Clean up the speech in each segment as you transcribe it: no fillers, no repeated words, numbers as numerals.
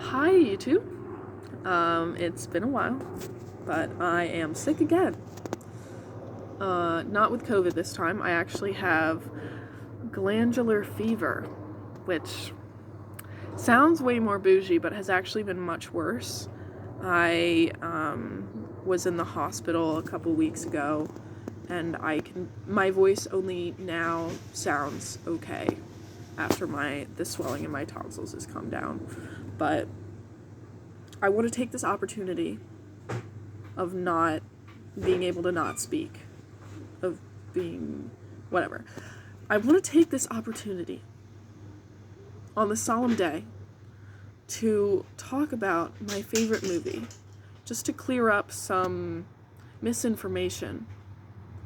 Hi YouTube. It's been a while, but I am sick again. Not with COVID this time. I actually have glandular fever, which sounds way more bougie, but has actually been much worse. I was in the hospital a couple weeks ago, and my voice only now sounds okay after the swelling in my tonsils has come down. But I want to take this opportunity of not being able to not speak, of being whatever. I want to take this opportunity on the solemn day to talk about my favorite movie, just to clear up some misinformation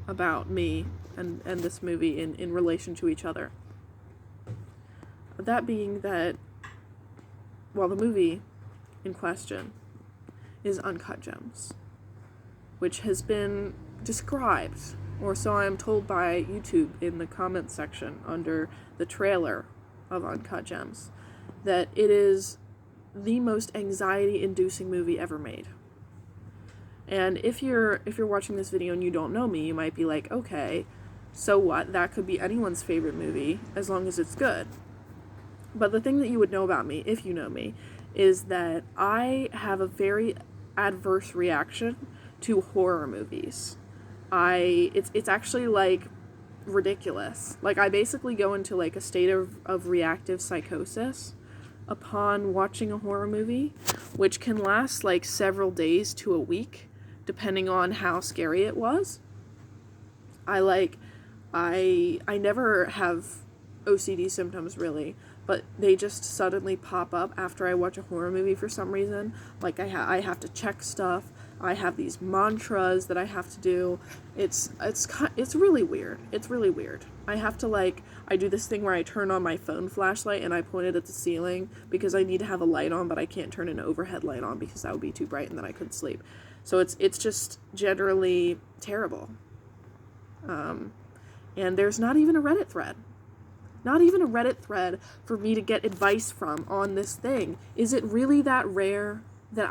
about me and this movie in relation to each other. That being that, well, the movie in question is Uncut Gems, which has been described, or so I am told by YouTube in the comments section under the trailer of Uncut Gems, that it is the most anxiety-inducing movie ever made. And if you're watching this video and you don't know me, you might be like, okay, so what? That could be anyone's favorite movie as long as it's good. But the thing that you would know about me, if you know me, is that I have a very adverse reaction to horror movies. It's actually like ridiculous. Like I basically go into like a state of reactive psychosis upon watching a horror movie, which can last like several days to a week, depending on how scary it was. I never have OCD symptoms really, but they just suddenly pop up after I watch a horror movie for some reason. Like I have to check stuff. I have these mantras that I have to do. It's really weird. It's really weird. I have to I do this thing where I turn on my phone flashlight and I point it at the ceiling because I need to have a light on, but I can't turn an overhead light on because that would be too bright and then I couldn't sleep. So it's just generally terrible. And there's not even a Reddit thread. Not even a Reddit thread for me to get advice from on this thing. Is it really that rare that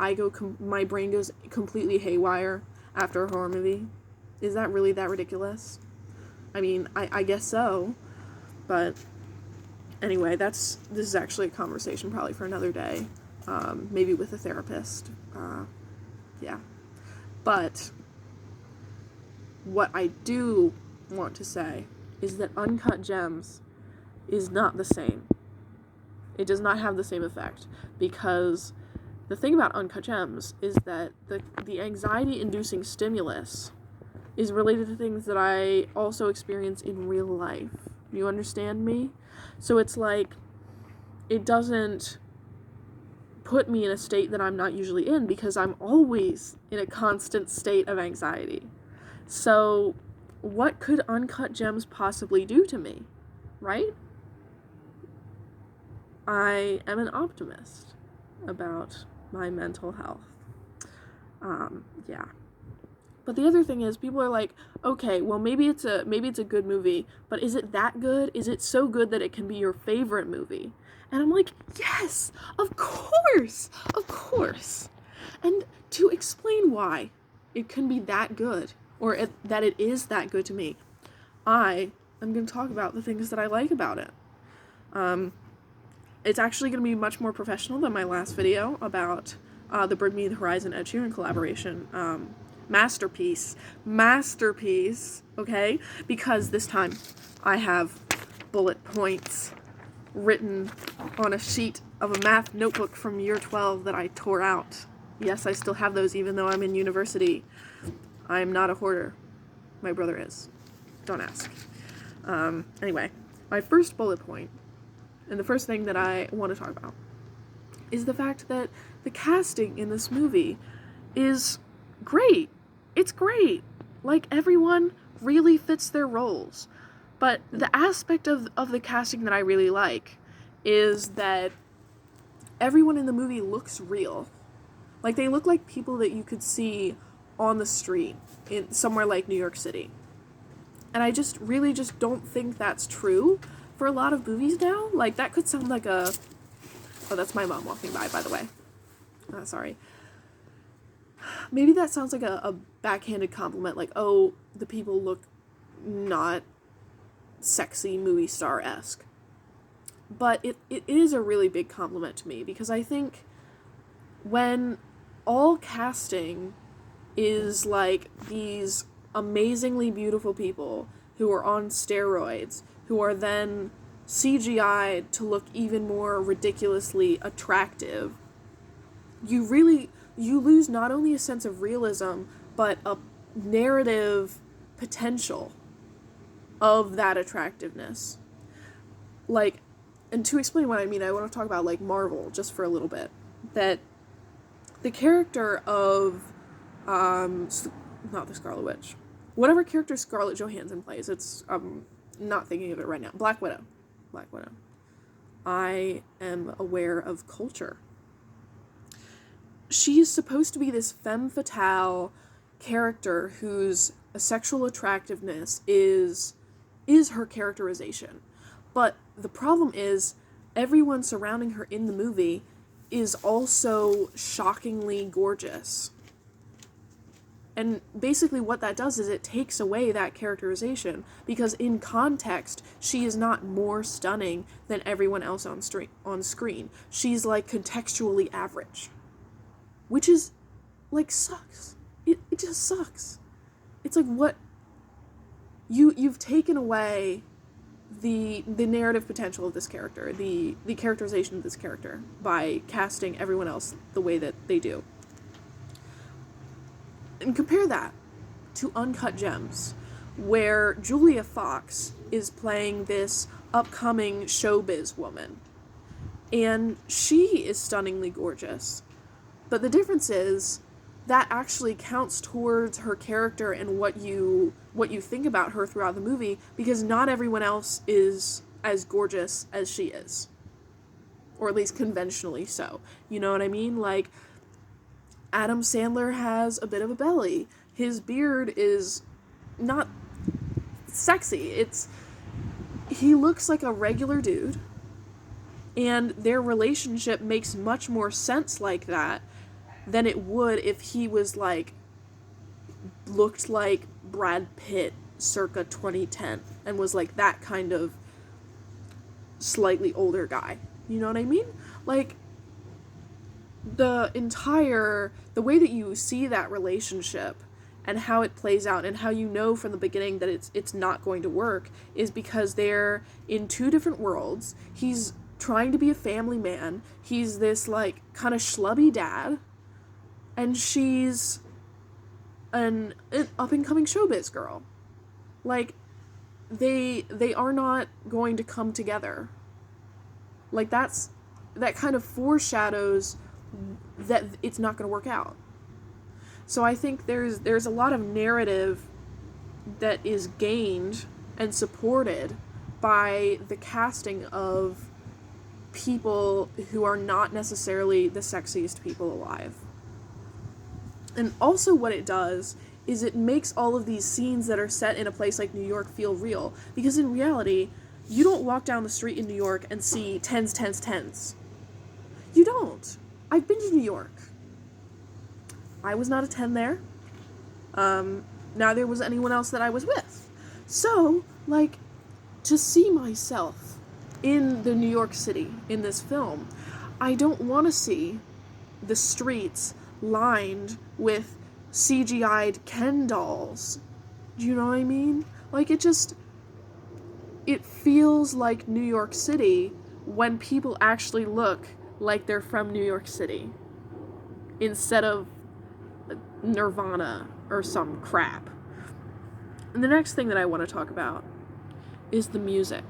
my brain goes completely haywire after a horror movie? Is that really that ridiculous? I mean, I guess so, but anyway, this is actually a conversation probably for another day, maybe with a therapist, yeah. But what I do want to say is that Uncut Gems is not the same. It does not have the same effect, because the thing about Uncut Gems is that the anxiety-inducing stimulus is related to things that I also experience in real life. You understand me? So it's like, it doesn't put me in a state that I'm not usually in because I'm always in a constant state of anxiety. So what could Uncut Gems possibly do to me, right? I am an optimist about my mental health. Yeah. But the other thing is, people are like, okay, well maybe it's a good movie, but is it that good? Is it so good that it can be your favorite movie? And I'm like, yes, of course. And to explain why it can be that good, or that it is that good to me, I am going to talk about the things that I like about it. It's actually going to be much more professional than my last video about the Bring Me the Horizon Ed Sheeran collaboration. Masterpiece, okay? Because this time I have bullet points written on a sheet of a math notebook from year 12 that I tore out. Yes, I still have those even though I'm in university. I'm not a hoarder. My brother is. Don't ask. Anyway, my first bullet point, and the first thing that I want to talk about, is the fact that the casting in this movie is great. It's great. Like, everyone really fits their roles. But the aspect of the casting that I really like is that everyone in the movie looks real. Like, they look like people that you could see on the street in somewhere like New York City. And I just don't think that's true for a lot of movies now. Like, that could sound like a Oh, that's my mom walking by the way. Sorry. Maybe that sounds like a backhanded compliment, like, oh, the people look not sexy movie star-esque. But it is a really big compliment to me, because I think when all casting is like these amazingly beautiful people who are on steroids, who are then CGI'd to look even more ridiculously attractive, you lose not only a sense of realism, but a narrative potential of that attractiveness. Like, and to explain what I mean, I want to talk about, like, Marvel just for a little bit. That the character of, not the Scarlet Witch, whatever character Scarlett Johansson plays, I'm not thinking of it right now, Black Widow. I am aware of culture. She's supposed to be this femme fatale character whose sexual attractiveness is her characterization. But the problem is, everyone surrounding her in the movie is also shockingly gorgeous. And basically what that does is it takes away that characterization, because in context, she is not more stunning than everyone else on screen. She's, like, contextually average. Which is, like, sucks. It just sucks. It's like, what? You've taken away the narrative potential of this character, the characterization of this character, by casting everyone else the way that they do. And compare that to Uncut Gems, where Julia Fox is playing this upcoming showbiz woman. And she is stunningly gorgeous. But the difference is that actually counts towards her character and what you think about her throughout the movie, because not everyone else is as gorgeous as she is. Or at least conventionally so. You know what I mean? Like, Adam Sandler has a bit of a belly. His beard is not sexy. He looks like a regular dude. And their relationship makes much more sense like that than it would if he was, like, looked like Brad Pitt circa 2010 and was, like, that kind of slightly older guy. You know what I mean? Like, the way that you see that relationship and how it plays out and how you know from the beginning that it's not going to work is because they're in two different worlds. He's trying to be a family man. He's this, like, kind of schlubby dad. And she's an up-and-coming showbiz girl. Like, they are not going to come together. Like, that kind of foreshadows that it's not going to work out. So I think there's a lot of narrative that is gained and supported by the casting of people who are not necessarily the sexiest people alive. And also what it does is it makes all of these scenes that are set in a place like New York feel real. Because in reality, you don't walk down the street in New York and see tens. You don't. I've been to New York. I was not a 10 there. Neither was anyone else that I was with. So, like, to see myself in the New York City in this film, I don't want to see the streets lined with CGI'd Ken dolls. Do you know what I mean? Like, it feels like New York City when people actually look like they're from New York City instead of Nirvana or some crap. And the next thing that I want to talk about is the music.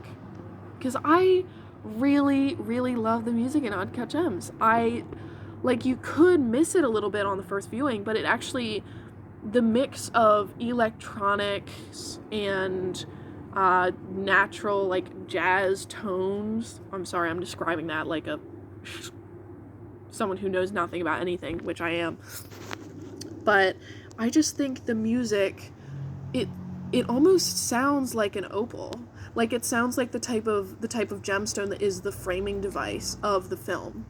Because I really, really love the music in Uncut Gems. You could miss it a little bit on the first viewing, but it actually, the mix of electronics and natural, like, jazz tones, I'm sorry, I'm describing that like someone who knows nothing about anything, which I am, but I just think the music, it almost sounds like an opal. Like, it sounds like the type of gemstone that is the framing device of the film.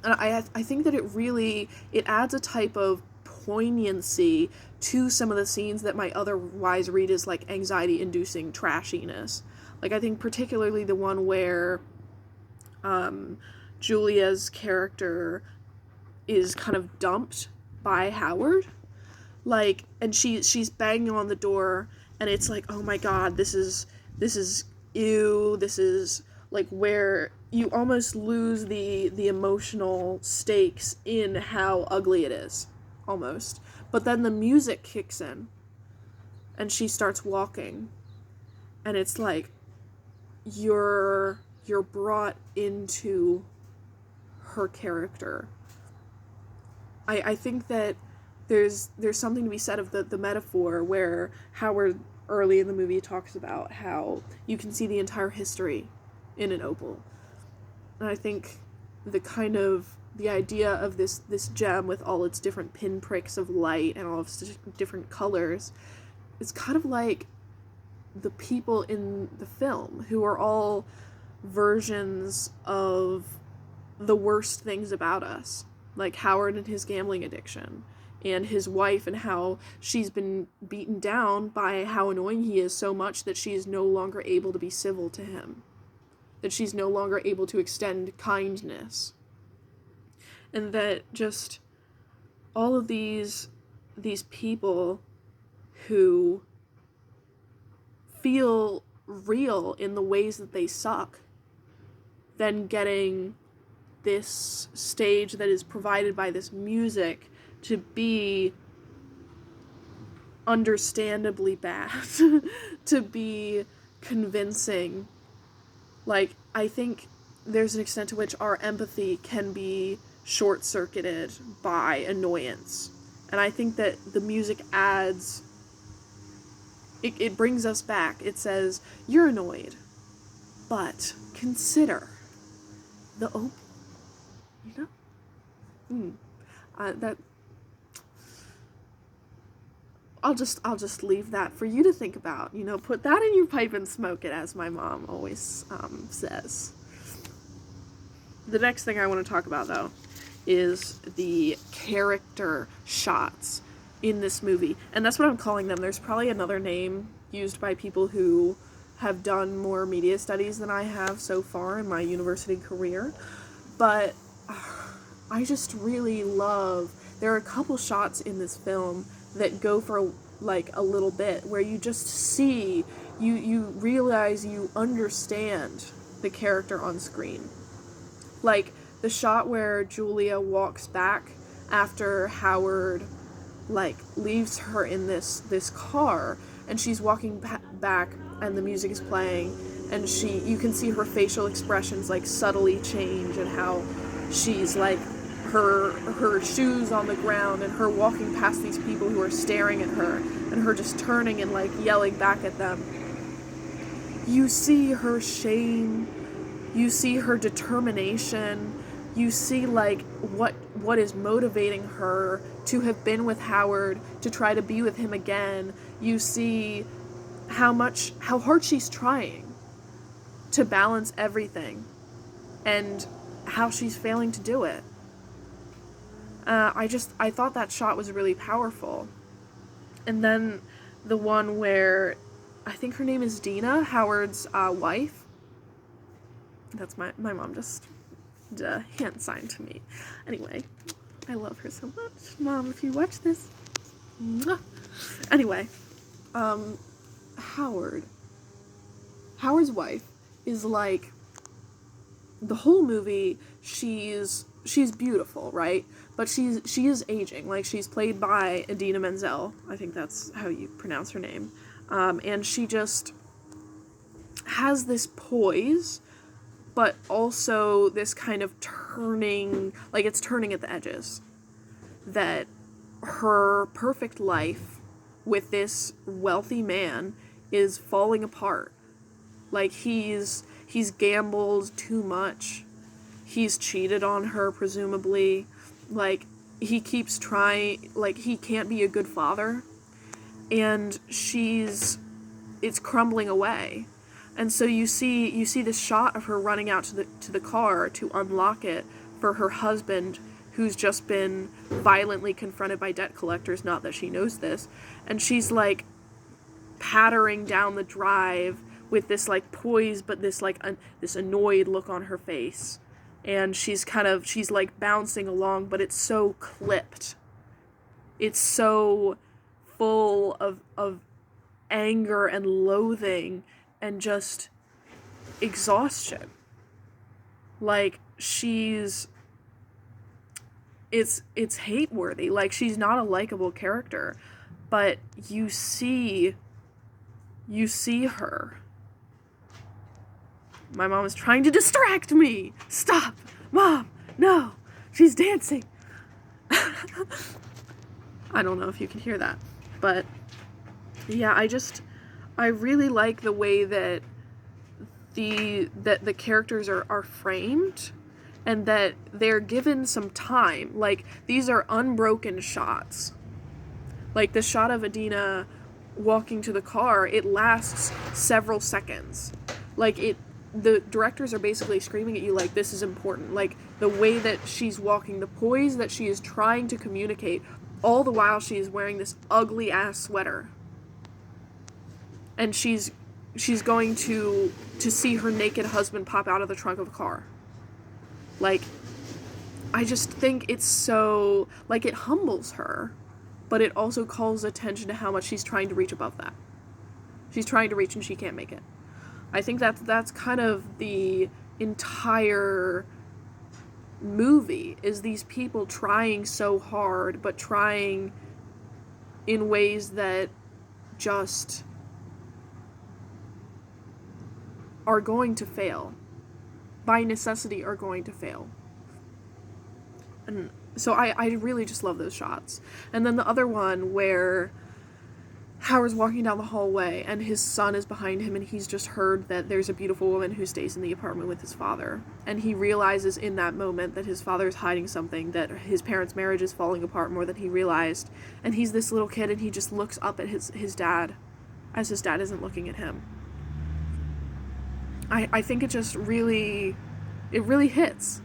And I think that it adds a type of poignancy to some of the scenes that might otherwise read as, like, anxiety-inducing trashiness. Like, I think particularly the one where Julia's character is kind of dumped by Howard. Like, and she's banging on the door, and it's like, oh my god, this is ew, this is, like, where you almost lose the emotional stakes in how ugly it is, almost. But then the music kicks in, and she starts walking, and it's like, you're brought into her character. I think that there's something to be said of the metaphor where Howard early in the movie talks about how you can see the entire history in an opal. And I think the idea of this gem with all its different pinpricks of light and all of its different colors is kind of like the people in the film, who are all versions of the worst things about us. Like Howard and his gambling addiction, and his wife and how she's been beaten down by how annoying he is so much that she is no longer able to be civil to him. That she's no longer able to extend kindness. And that just all of these people who feel real in the ways that they suck, then getting this stage that is provided by this music to be understandably bad, to be convincing. Like, I think there's an extent to which our empathy can be short-circuited by annoyance. And I think that the music adds, it brings us back. It says, you're annoyed, but consider the opal. You know? That I'll just leave that for you to think about. You know, put that in your pipe and smoke it, as my mom always says. The next thing I want to talk about, though, is the character shots in this movie. And that's what I'm calling them. There's probably another name used by people who have done more media studies than I have so far in my university career. But I just really love, there are a couple shots in this film that go for like a little bit where you just see, you realize you understand the character on screen. Like the shot where Julia walks back after Howard like leaves her in this car, and she's walking back and the music is playing, and you can see her facial expressions like subtly change, and how she's like her shoes on the ground, and her walking past these people who are staring at her, and her just turning and like yelling back at them. You see her shame, you see her determination, you see like what is motivating her to have been with Howard, to try to be with him again. You see how hard she's trying to balance everything, and how she's failing to do it. I thought that shot was really powerful. And then the one where, I think her name is Adena, Howard's wife. That's my mom just hand signed to me. Anyway, I love her so much. Mom, if you watch this. Mwah. Anyway, Howard's wife is like, the whole movie, she's beautiful, right? But she is aging. Like, she's played by Adena Menzel. I think that's how you pronounce her name. And she just has this poise, but also this kind of turning, like it's turning at the edges. That her perfect life with this wealthy man is falling apart. Like, he's gambled too much. He's cheated on her, presumably. Like, he keeps trying, like, he can't be a good father. And it's crumbling away. And so you see this shot of her running out to the car to unlock it for her husband, who's just been violently confronted by debt collectors, not that she knows this, and she's like pattering down the drive with this like poise but this like this annoyed look on her face, and she's like bouncing along, but it's so clipped, it's so full of anger and loathing and just exhaustion. Like, it's hate-worthy. Like, she's not a likable character, but you see her. My mom is trying to distract me. Stop, Mom, no, she's dancing. I don't know if you can hear that, but yeah, I really like the way that the characters are framed, and that they're given some time. Like, these are unbroken shots. Like, the shot of Adena walking to the car, it lasts several seconds. Like, the directors are basically screaming at you, like, this is important. Like, the way that she's walking, the poise that she is trying to communicate, all the while she is wearing this ugly ass sweater. And she's going to see her naked husband pop out of the trunk of a car. Like, I just think it's so, like, it humbles her, but it also calls attention to how much she's trying to reach above that. She's trying to reach and she can't make it. I think that's kind of the entire movie, is these people trying so hard, but trying in ways that just are going to fail. By necessity are going to fail. And so I really just love those shots. And then the other one where Howard's walking down the hallway and his son is behind him, and he's just heard that there's a beautiful woman who stays in the apartment with his father. And he realizes in that moment that his father is hiding something, that his parents' marriage is falling apart more than he realized. And he's this little kid, and he just looks up at his dad as his dad isn't looking at him. I think it just really hits.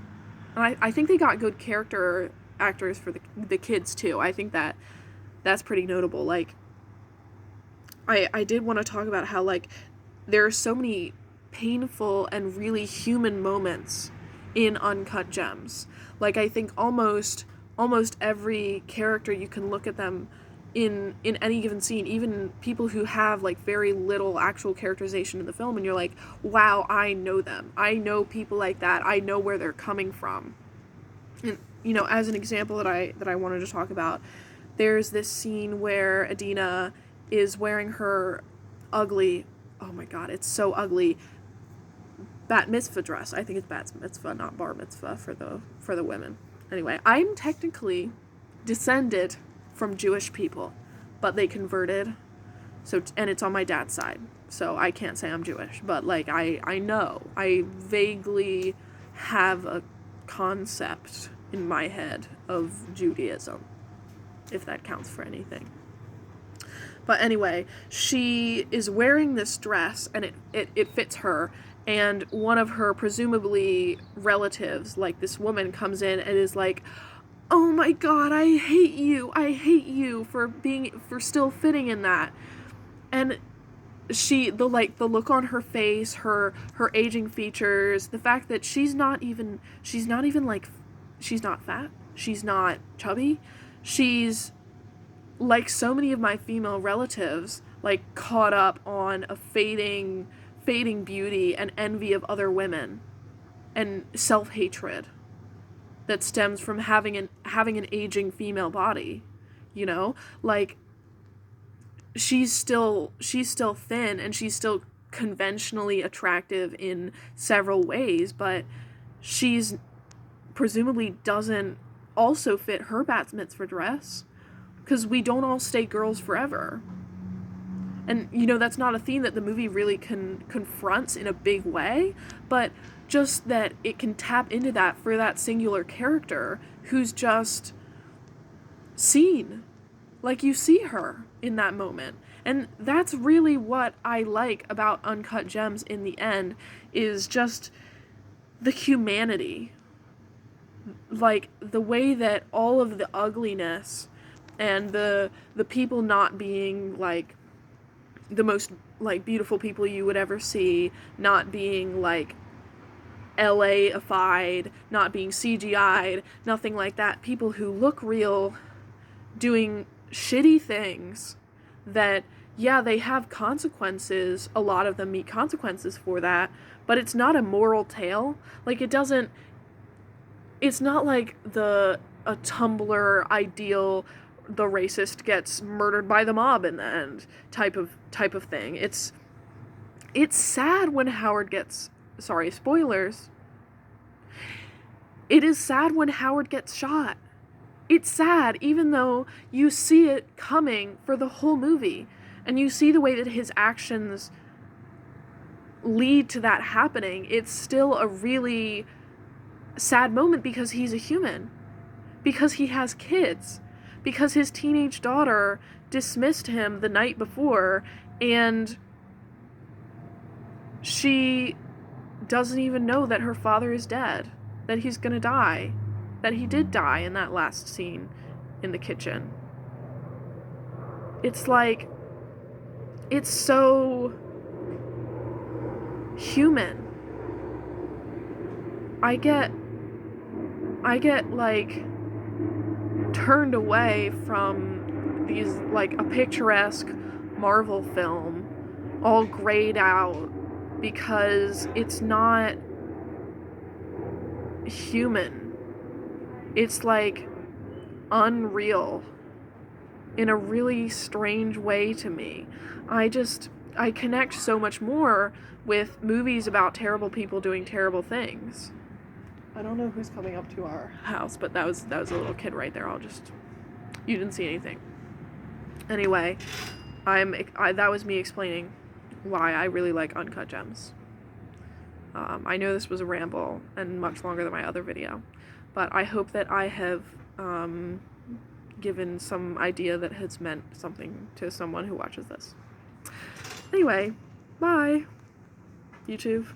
And I think they got good character actors for the kids too. I think that's pretty notable. Like, I did want to talk about how, like, there are so many painful and really human moments in Uncut Gems. Like, I think almost every character, you can look at them in any given scene, even people who have, like, very little actual characterization in the film, and you're like, wow, I know them. I know people like that. I know where they're coming from. And, you know, as an example that I wanted to talk about, there's this scene where Adena is wearing her ugly, oh my god, it's so ugly, bat mitzvah dress. I think it's bat mitzvah, not bar mitzvah for the women. Anyway, I'm technically descended from Jewish people, but they converted, so, and it's on my dad's side, so I can't say I'm Jewish, but, like, I know, I vaguely have a concept in my head of Judaism, if that counts for anything. But anyway, she is wearing this dress, and it fits her, and one of her presumably relatives, like this woman, comes in and is like, oh my god, I hate you for still fitting in that. And the look on her face, her aging features, the fact that she's not fat, she's not chubby, she's, like so many of my female relatives, like, caught up on a fading beauty and envy of other women and self-hatred that stems from having an aging female body, you know? Like, she's still thin, and she's still conventionally attractive in several ways, but she's presumably doesn't also fit her bat mitzvah dress, because we don't all stay girls forever. And, you know, that's not a theme that the movie really confronts in a big way, but just that it can tap into that for that singular character who's just seen Like, you see her in that moment. And that's really what I like about Uncut Gems in the end, is just the humanity. Like, the way that all of the ugliness and the people not being, like, the most, like, beautiful people you would ever see, not being, like, LA-ified, not being CGI'd, nothing like that. People who look real, doing shitty things that, yeah, they have consequences. A lot of them meet consequences for that, but it's not a moral tale. Like, it's not like a Tumblr ideal, the racist gets murdered by the mob in the end type of thing. It's sad when Howard gets, sorry, spoilers. It is sad when Howard gets shot. It's sad, even though you see it coming for the whole movie, and you see the way that his actions lead to that happening. It's still a really sad moment because he's a human, because he has kids, because his teenage daughter dismissed him the night before, and she doesn't even know that her father is dead, that he's gonna die, that he did die in that last scene in the kitchen. It's like, it's so human. I get like turned away from these, like, a picturesque Marvel film all grayed out because it's not human. It's like unreal in a really strange way to me. I connect so much more with movies about terrible people doing terrible things. I don't know who's coming up to our house, but that was a little kid right there. You didn't see anything. Anyway, that was me explaining why I really like Uncut Gems. I know this was a ramble and much longer than my other video, but I hope that I have given some idea that has meant something to someone who watches this. Anyway, bye, YouTube.